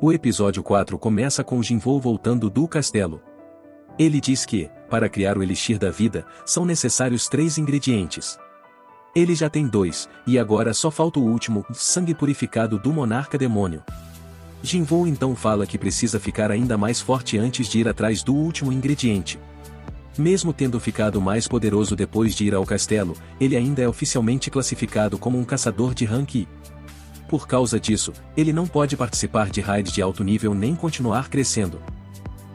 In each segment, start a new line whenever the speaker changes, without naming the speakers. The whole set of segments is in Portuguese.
O episódio 4 começa com Jinwoo voltando do castelo. Ele diz que, para criar o Elixir da Vida, são necessários 3 ingredientes. Ele já tem 2, e agora só falta o último, sangue purificado do monarca demônio. Jinwoo então fala que precisa ficar ainda mais forte antes de ir atrás do último ingrediente. Mesmo tendo ficado mais poderoso depois de ir ao castelo, ele ainda é oficialmente classificado como um caçador de rank I. Por causa disso, ele não pode participar de raids de alto nível nem continuar crescendo.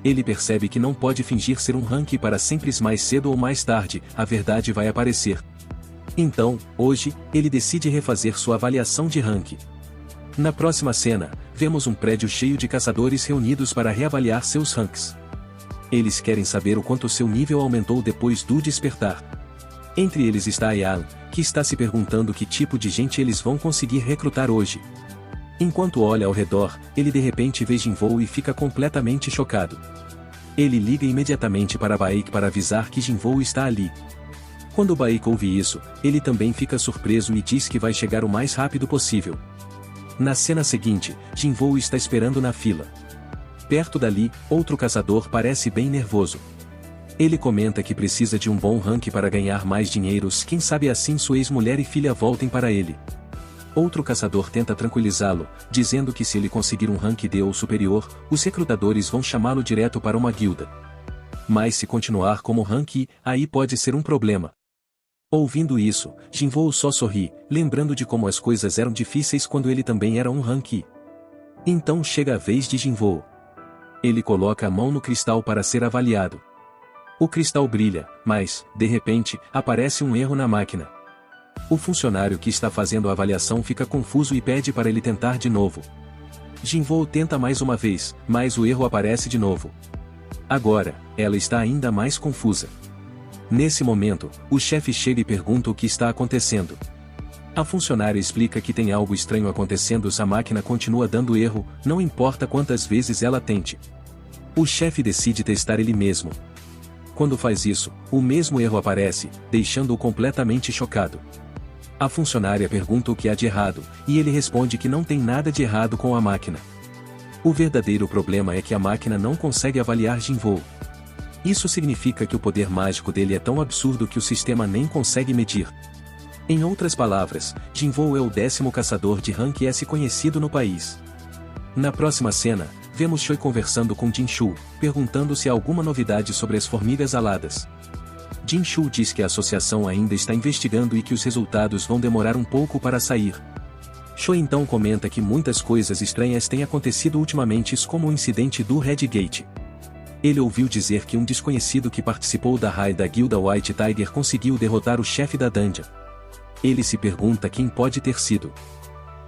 Ele percebe que não pode fingir ser um rank para sempre, mais cedo ou mais tarde, a verdade vai aparecer. Então, hoje, ele decide refazer sua avaliação de rank. Na próxima cena, vemos um prédio cheio de caçadores reunidos para reavaliar seus ranks. Eles querem saber o quanto seu nível aumentou depois do despertar. Entre eles está Ayan, que está se perguntando que tipo de gente eles vão conseguir recrutar hoje. Enquanto olha ao redor, ele de repente vê Jinwoo e fica completamente chocado. Ele liga imediatamente para Baek para avisar que Jinwoo está ali. Quando Baek ouve isso, ele também fica surpreso e diz que vai chegar o mais rápido possível. Na cena seguinte, Jinwoo está esperando na fila. Perto dali, outro caçador parece bem nervoso. Ele comenta que precisa de um bom rank para ganhar mais dinheiros, quem sabe assim sua ex-mulher e filha voltem para ele. Outro caçador tenta tranquilizá-lo, dizendo que se ele conseguir um rank D ou superior, os recrutadores vão chamá-lo direto para uma guilda. Mas se continuar como rank I, aí pode ser um problema. Ouvindo isso, Jinwoo só sorri, lembrando de como as coisas eram difíceis quando ele também era um rank I. Então chega a vez de Jinwoo. Ele coloca a mão no cristal para ser avaliado. O cristal brilha, mas, de repente, aparece um erro na máquina. O funcionário que está fazendo a avaliação fica confuso e pede para ele tentar de novo. Jinwoo tenta mais uma vez, mas o erro aparece de novo. Agora, ela está ainda mais confusa. Nesse momento, o chefe chega e pergunta o que está acontecendo. A funcionária explica que tem algo estranho acontecendo se a máquina continua dando erro, não importa quantas vezes ela tente. O chefe decide testar ele mesmo. Quando faz isso, o mesmo erro aparece, deixando-o completamente chocado. A funcionária pergunta o que há de errado, e ele responde que não tem nada de errado com a máquina. O verdadeiro problema é que a máquina não consegue avaliar Jinwoo. Isso significa que o poder mágico dele é tão absurdo que o sistema nem consegue medir. Em outras palavras, Jinwoo é o 10º caçador de rank S conhecido no país. Na próxima cena, vemos Choi conversando com Jinshu, perguntando se há alguma novidade sobre as formigas aladas. Jinshu diz que a associação ainda está investigando e que os resultados vão demorar um pouco para sair. Choi então comenta que muitas coisas estranhas têm acontecido ultimamente, como o incidente do Red Gate. Ele ouviu dizer que um desconhecido que participou da raid da guilda White Tiger conseguiu derrotar o chefe da dungeon. Ele se pergunta quem pode ter sido.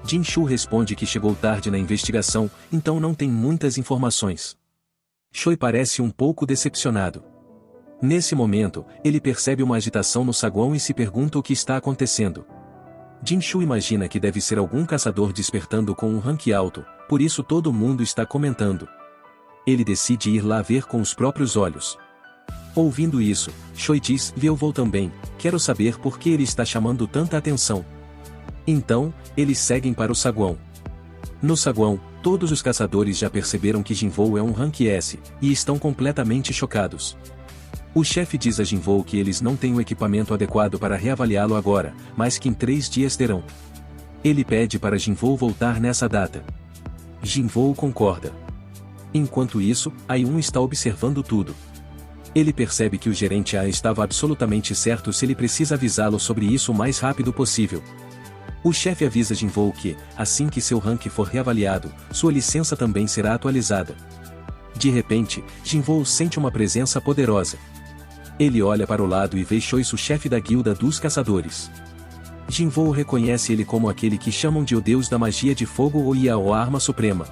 Jinshu responde que chegou tarde na investigação, então não tem muitas informações. Choi parece um pouco decepcionado. Nesse momento, ele percebe uma agitação no saguão e se pergunta o que está acontecendo. Jinshu imagina que deve ser algum caçador despertando com um rank alto, por isso todo mundo está comentando. Ele decide ir lá ver com os próprios olhos. Ouvindo isso, Choi diz: eu vou também, quero saber por que ele está chamando tanta atenção. Então, eles seguem para o saguão. No saguão, todos os caçadores já perceberam que Jinwoo é um rank S, e estão completamente chocados. O chefe diz a Jinwoo que eles não têm o equipamento adequado para reavaliá-lo agora, mas que em 3 dias terão. Ele pede para Jinwoo voltar nessa data. Jinwoo concorda. Enquanto isso, Ayun está observando tudo. Ele percebe que o gerente A estava absolutamente certo se ele precisa avisá-lo sobre isso o mais rápido possível. O chefe avisa Jinwoo que, assim que seu rank for reavaliado, sua licença também será atualizada. De repente, Jinwoo sente uma presença poderosa. Ele olha para o lado e vê Choi, o chefe da guilda dos caçadores. Jinwoo reconhece ele como aquele que chamam de o deus da magia de fogo ou Yao, a arma suprema.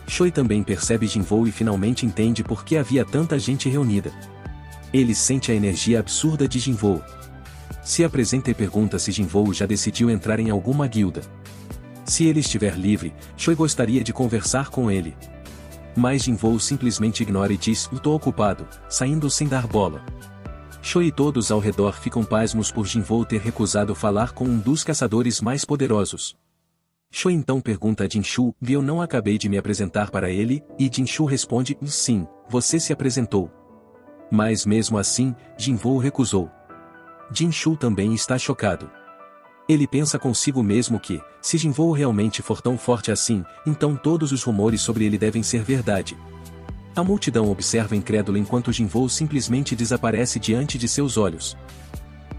Choi também percebe Jinwoo e finalmente entende por que havia tanta gente reunida. Ele sente a energia absurda de Jinwoo. Se apresenta e pergunta se Jinwoo já decidiu entrar em alguma guilda. Se ele estiver livre, Choi gostaria de conversar com ele. Mas Jinwoo simplesmente ignora e diz: "Estou ocupado", saindo sem dar bola. Choi e todos ao redor ficam pasmos por Jinwoo ter recusado falar com um dos caçadores mais poderosos. Shui então pergunta a Jinshu, eu não acabei de me apresentar para ele, e Jinshu responde, sim, você se apresentou. Mas mesmo assim, Jinvoo recusou. Jinshu também está chocado. Ele pensa consigo mesmo que, se Jinvoo realmente for tão forte assim, então todos os rumores sobre ele devem ser verdade. A multidão observa incrédula enquanto Jinvoo simplesmente desaparece diante de seus olhos.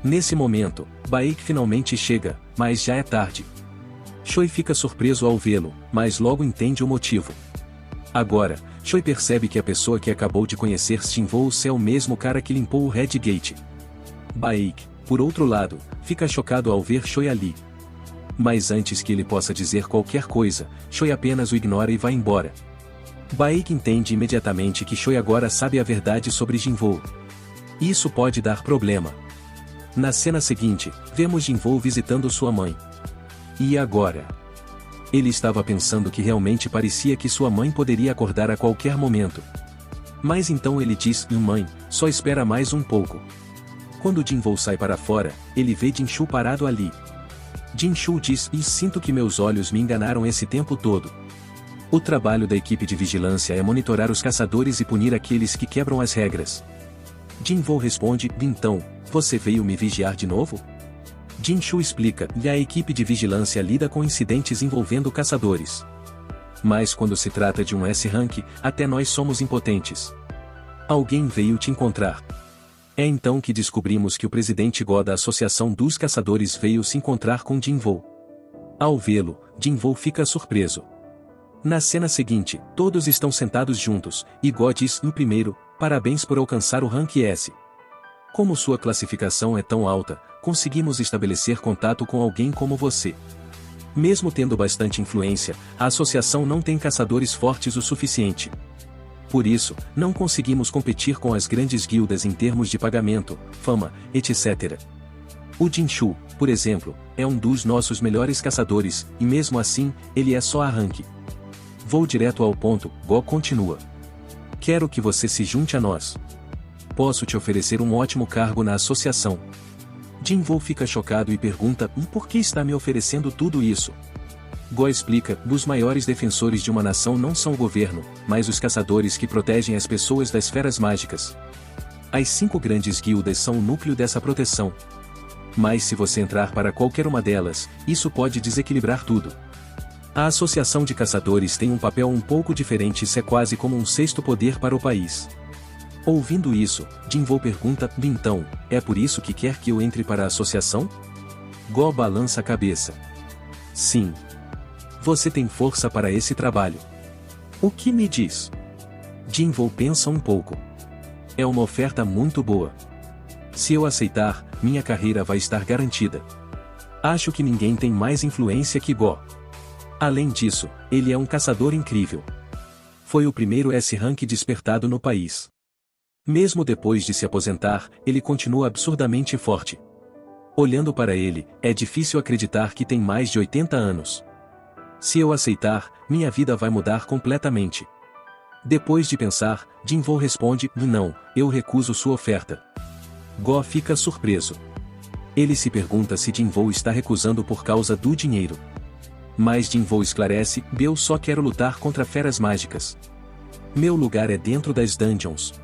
Nesse momento, Baek finalmente chega, mas já é tarde. Shui fica surpreso ao vê-lo, mas logo entende o motivo. Agora, Shui percebe que a pessoa que acabou de conhecer Jinvoo é o mesmo cara que limpou o Red Gate. Baek, por outro lado, fica chocado ao ver Shui ali. Mas antes que ele possa dizer qualquer coisa, Shui apenas o ignora e vai embora. Baek entende imediatamente que Shui agora sabe a verdade sobre Jinvoo. Isso pode dar problema. Na cena seguinte, vemos Jinvoo visitando sua mãe. E agora? Ele estava pensando que realmente parecia que sua mãe poderia acordar a qualquer momento. Mas então ele diz, mãe, só espera mais um pouco. Quando Jinvoo sai para fora, ele vê Jinshu parado ali. Jinshu diz, e sinto que meus olhos me enganaram esse tempo todo. O trabalho da equipe de vigilância é monitorar os caçadores e punir aqueles que quebram as regras. Jinvoo responde, então, você veio me vigiar de novo? Jinshu explica, e a equipe de vigilância lida com incidentes envolvendo caçadores. Mas quando se trata de um S-Rank, até nós somos impotentes. Alguém veio te encontrar. É então que descobrimos que o presidente Go da Associação dos Caçadores veio se encontrar com Jinvoo. Ao vê-lo, Jinvoo fica surpreso. Na cena seguinte, todos estão sentados juntos, e Go diz, no primeiro, parabéns por alcançar o Rank S. Como sua classificação é tão alta, conseguimos estabelecer contato com alguém como você. Mesmo tendo bastante influência, a associação não tem caçadores fortes o suficiente. Por isso, não conseguimos competir com as grandes guildas em termos de pagamento, fama, etc. O Jinshu, por exemplo, é um dos nossos melhores caçadores, e mesmo assim, ele é só a rank. Vou direto ao ponto, Go continua. Quero que você se junte a nós. Posso te oferecer um ótimo cargo na associação. Jinvoo fica chocado e pergunta, por que está me oferecendo tudo isso? Go explica, os maiores defensores de uma nação não são o governo, mas os caçadores que protegem as pessoas das esferas mágicas. As 5 grandes guildas são o núcleo dessa proteção. Mas se você entrar para qualquer uma delas, isso pode desequilibrar tudo. A associação de caçadores tem um papel um pouco diferente, isso é quase como um sexto poder para o país. Ouvindo isso, Jinvoo pergunta, então, é por isso que quer que eu entre para a associação? Go balança a cabeça. Sim. Você tem força para esse trabalho. O que me diz? Jinvoo pensa um pouco. É uma oferta muito boa. Se eu aceitar, minha carreira vai estar garantida. Acho que ninguém tem mais influência que Go. Além disso, ele é um caçador incrível. Foi o primeiro S-Rank despertado no país. Mesmo depois de se aposentar, ele continua absurdamente forte. Olhando para ele, é difícil acreditar que tem mais de 80 anos. Se eu aceitar, minha vida vai mudar completamente. Depois de pensar, Jinvoo responde, não, eu recuso sua oferta. Go fica surpreso. Ele se pergunta se Jinvoo está recusando por causa do dinheiro. Mas Jinvoo esclarece, eu só quero lutar contra feras mágicas. Meu lugar é dentro das dungeons.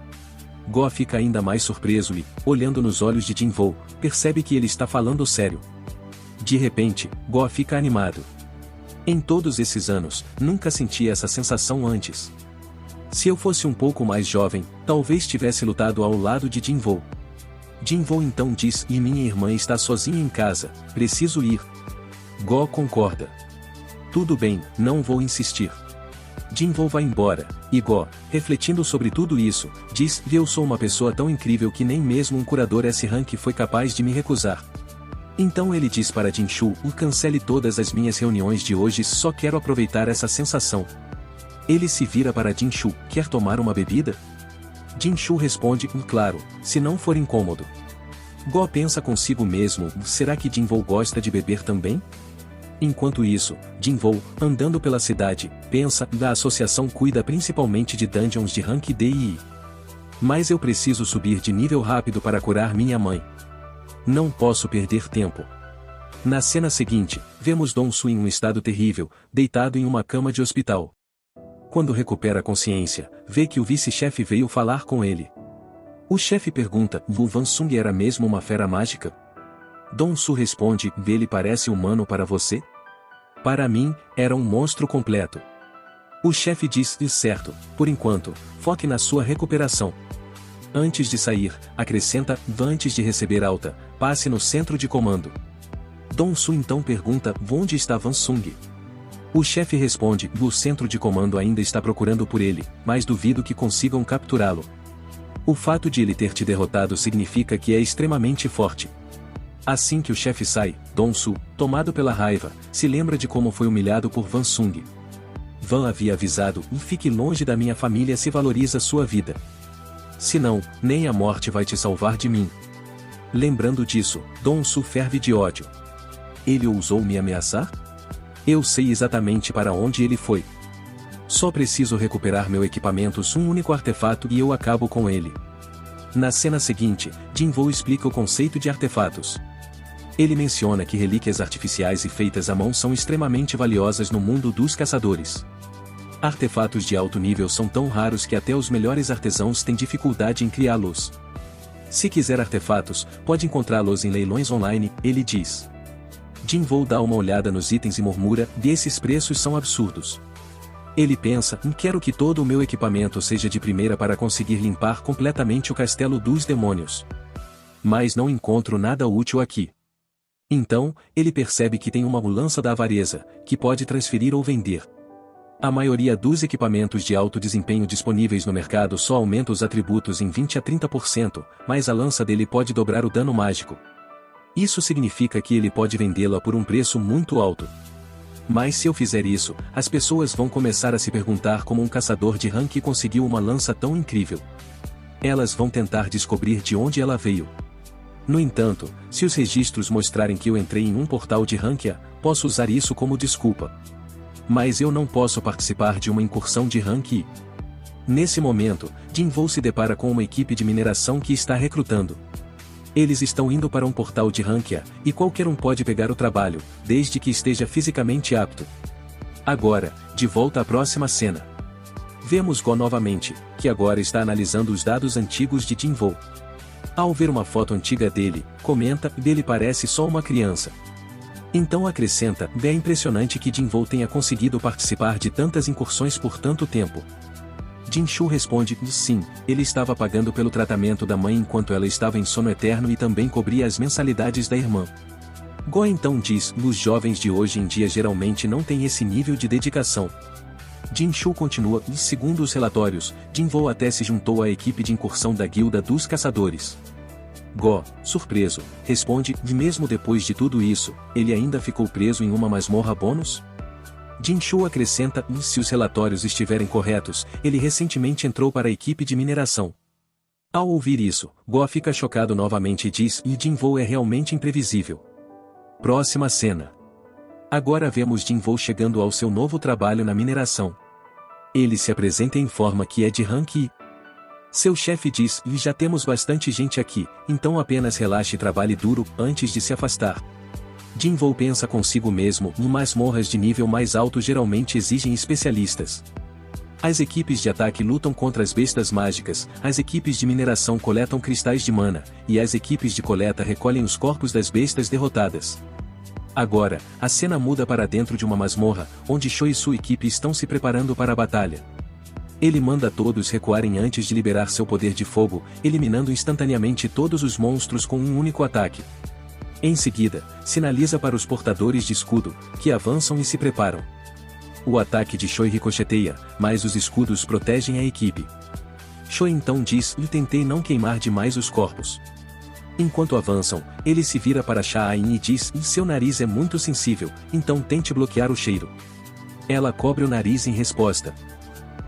Go fica ainda mais surpreso e, olhando nos olhos de Jinvoo, percebe que ele está falando sério. De repente, Go fica animado. Em todos esses anos, nunca senti essa sensação antes. Se eu fosse um pouco mais jovem, talvez tivesse lutado ao lado de Jinvoo. Jinvoo então diz, e minha irmã está sozinha em casa, preciso ir. Go concorda. Tudo bem, não vou insistir. Jinvoo vai embora, e Go, refletindo sobre tudo isso, diz, eu sou uma pessoa tão incrível que nem mesmo um curador S-Rank foi capaz de me recusar. Então ele diz para Jinshu, cancele todas as minhas reuniões de hoje, só quero aproveitar essa sensação. Ele se vira para Jinshu, quer tomar uma bebida? Jinshu responde, claro, se não for incômodo. Go pensa consigo mesmo, será que Jinvoo gosta de beber também? Enquanto isso, Jinvoo, andando pela cidade, pensa, a associação cuida principalmente de dungeons de rank D e I. Mas eu preciso subir de nível rápido para curar minha mãe. Não posso perder tempo. Na cena seguinte, vemos Dong-Su em um estado terrível, deitado em uma cama de hospital. Quando recupera a consciência, vê que o vice-chefe veio falar com ele. O chefe pergunta, Wu Vansung era mesmo uma fera mágica? Dong-Su responde, ele parece humano para você? Para mim, era um monstro completo. O chefe diz, certo, por enquanto, foque na sua recuperação. Antes de sair, acrescenta, antes de receber alta, passe no centro de comando. Dong-Su então pergunta, onde está Vansung? O chefe responde, o centro de comando ainda está procurando por ele, mas duvido que consigam capturá-lo. O fato de ele ter te derrotado significa que é extremamente forte. Assim que o chefe sai, Dong-Su, tomado pela raiva, se lembra de como foi humilhado por Vansung. Van havia avisado, fique longe da minha família se valoriza sua vida. Senão, nem a morte vai te salvar de mim. Lembrando disso, Dong-Su ferve de ódio. Ele ousou me ameaçar? Eu sei exatamente para onde ele foi. Só preciso recuperar meu equipamento, um único artefato e eu acabo com ele. Na cena seguinte, Jin-Woo explica o conceito de artefatos. Ele menciona que relíquias artificiais e feitas à mão são extremamente valiosas no mundo dos caçadores. Artefatos de alto nível são tão raros que até os melhores artesãos têm dificuldade em criá-los. Se quiser artefatos, pode encontrá-los em leilões online, ele diz. Jin-Woo dá uma olhada nos itens e murmura, esses preços são absurdos. Ele pensa, quero que todo o meu equipamento seja de primeira para conseguir limpar completamente o castelo dos demônios. Mas não encontro nada útil aqui. Então, ele percebe que tem uma lança da avareza, que pode transferir ou vender. A maioria dos equipamentos de alto desempenho disponíveis no mercado só aumenta os atributos em 20 a 30%, mas a lança dele pode dobrar o dano mágico. Isso significa que ele pode vendê-la por um preço muito alto. Mas se eu fizer isso, as pessoas vão começar a se perguntar como um caçador de rank conseguiu uma lança tão incrível. Elas vão tentar descobrir de onde ela veio. No entanto, se os registros mostrarem que eu entrei em um portal de rankia, posso usar isso como desculpa. Mas eu não posso participar de uma incursão de rank. Nesse momento, Jin-Woo se depara com uma equipe de mineração que está recrutando. Eles estão indo para um portal de rankia, e qualquer um pode pegar o trabalho, desde que esteja fisicamente apto. Agora, de volta à próxima cena. Vemos Go novamente, que agora está analisando os dados antigos de Jin-Woo. Ao ver uma foto antiga dele, comenta, ele parece só uma criança. Então acrescenta, é impressionante que Jin-Woo tenha conseguido participar de tantas incursões por tanto tempo. Jin-Shu responde, sim, ele estava pagando pelo tratamento da mãe enquanto ela estava em sono eterno e também cobria as mensalidades da irmã. Go então diz, os jovens de hoje em dia geralmente não têm esse nível de dedicação. Jin-Shu continua, e segundo os relatórios, Jin-Woo até se juntou à equipe de incursão da Guilda dos Caçadores. Go, surpreso, responde, e mesmo depois de tudo isso, ele ainda ficou preso em uma masmorra bônus? Jin-Shu acrescenta, e se os relatórios estiverem corretos, ele recentemente entrou para a equipe de mineração. Ao ouvir isso, Go fica chocado novamente e diz, e Jin-Woo é realmente imprevisível. Próxima cena. Agora vemos Jin-Woo chegando ao seu novo trabalho na mineração. Ele se apresenta e informa que é de rank I. Seu chefe diz, e já temos bastante gente aqui, então apenas relaxe e trabalhe duro, antes de se afastar. Jin-Woo pensa consigo mesmo, masmorras de nível mais alto geralmente exigem especialistas. As equipes de ataque lutam contra as bestas mágicas, as equipes de mineração coletam cristais de mana, e as equipes de coleta recolhem os corpos das bestas derrotadas. Agora, a cena muda para dentro de uma masmorra, onde Sho e sua equipe estão se preparando para a batalha. Ele manda todos recuarem antes de liberar seu poder de fogo, eliminando instantaneamente todos os monstros com um único ataque. Em seguida, sinaliza para os portadores de escudo, que avançam e se preparam. O ataque de Sho ricocheteia, mas os escudos protegem a equipe. Sho então diz, e tentei não queimar demais os corpos. Enquanto avançam, ele se vira para Sha-Ain e diz, seu nariz é muito sensível, então tente bloquear o cheiro. Ela cobre o nariz em resposta.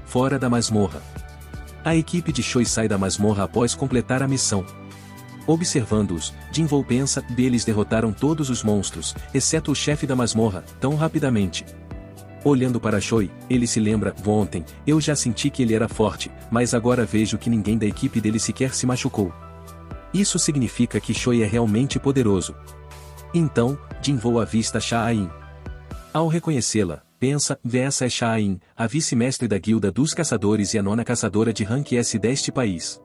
Fora da masmorra. A equipe de Sho sai da masmorra após completar a missão. Observando-os, Jin-Woo pensa, eles derrotaram todos os monstros, exceto o chefe da masmorra, tão rapidamente. Olhando para Sho, ele se lembra, ontem, eu já senti que ele era forte, mas agora vejo que ninguém da equipe dele sequer se machucou. Isso significa que Sho é realmente poderoso. Então, Jinvou avista Sha-in. Ao reconhecê-la, pensa, essa é Sha-in, a vice-mestre da Guilda dos Caçadores e a nona caçadora de rank S deste país.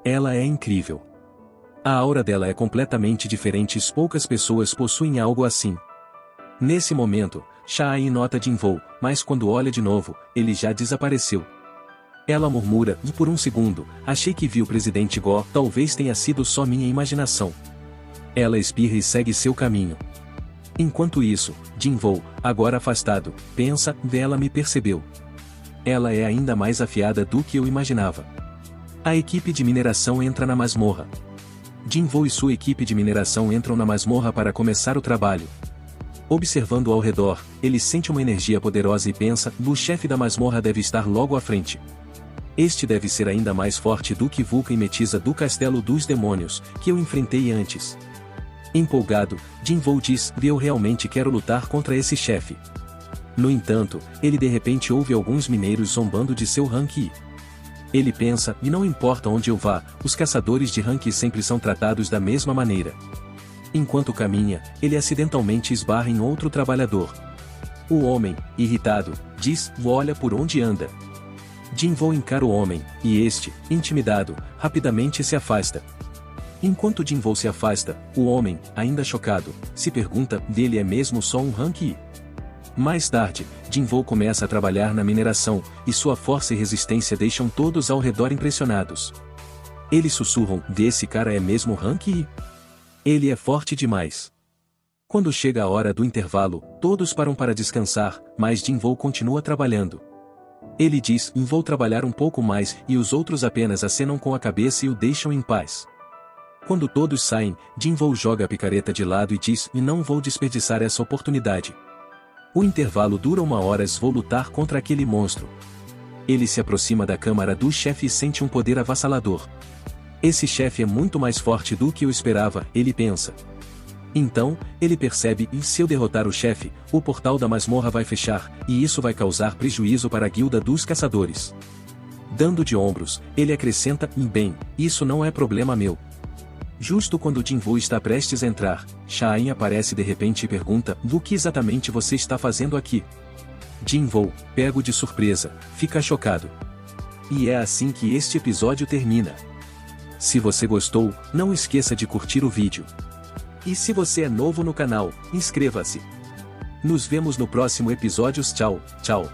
Ela é incrível. A aura dela é completamente diferente, poucas pessoas possuem algo assim. Nesse momento, Sha-in nota Jinvou, mas quando olha de novo, ele já desapareceu. Ela murmura, e por um segundo, achei que vi o presidente Go, talvez tenha sido só minha imaginação. Ela espirra e segue seu caminho. Enquanto isso, Jinvou, agora afastado, pensa, ela me percebeu. Ela é ainda mais afiada do que eu imaginava. A equipe de mineração entra na masmorra. Jinvou e sua equipe de mineração entram na masmorra para começar o trabalho. Observando ao redor, ele sente uma energia poderosa e pensa, o chefe da masmorra deve estar logo à frente. Este deve ser ainda mais forte do que Vulcan e Metisa do Castelo dos Demônios, que eu enfrentei antes. Empolgado, Jinvou diz, eu realmente quero lutar contra esse chefe. No entanto, ele de repente ouve alguns mineiros zombando de seu rank I. Ele pensa, e não importa onde eu vá, os caçadores de rank sempre são tratados da mesma maneira. Enquanto caminha, ele acidentalmente esbarra em outro trabalhador. O homem, irritado, diz, olha por onde anda. Jinvou encara o homem, e este, intimidado, rapidamente se afasta. Enquanto Jinvou se afasta, o homem, ainda chocado, se pergunta, dele é mesmo só um rank I? Mais tarde, Jinvou começa a trabalhar na mineração, e sua força e resistência deixam todos ao redor impressionados. Eles sussurram, desse cara é mesmo rank I? Ele é forte demais. Quando chega a hora do intervalo, todos param para descansar, mas Jinvou continua trabalhando. Ele diz, vou trabalhar um pouco mais, e os outros apenas acenam com a cabeça e o deixam em paz. Quando todos saem, Jinvou joga a picareta de lado e diz, não vou desperdiçar essa oportunidade. O intervalo dura 1 hora, vou lutar contra aquele monstro. Ele se aproxima da câmara do chefe e sente um poder avassalador. Esse chefe é muito mais forte do que eu esperava, ele pensa. Então, ele percebe, e se eu derrotar o chefe, o portal da masmorra vai fechar, e isso vai causar prejuízo para a Guilda dos Caçadores. Dando de ombros, ele acrescenta, bem, isso não é problema meu. Justo quando Jinvou está prestes a entrar, Sha-in aparece de repente e pergunta, o que exatamente você está fazendo aqui? Jinvou, pego de surpresa, fica chocado. E é assim que este episódio termina. Se você gostou, não esqueça de curtir o vídeo. E se você é novo no canal, inscreva-se. Nos vemos no próximo episódio. Tchau, tchau.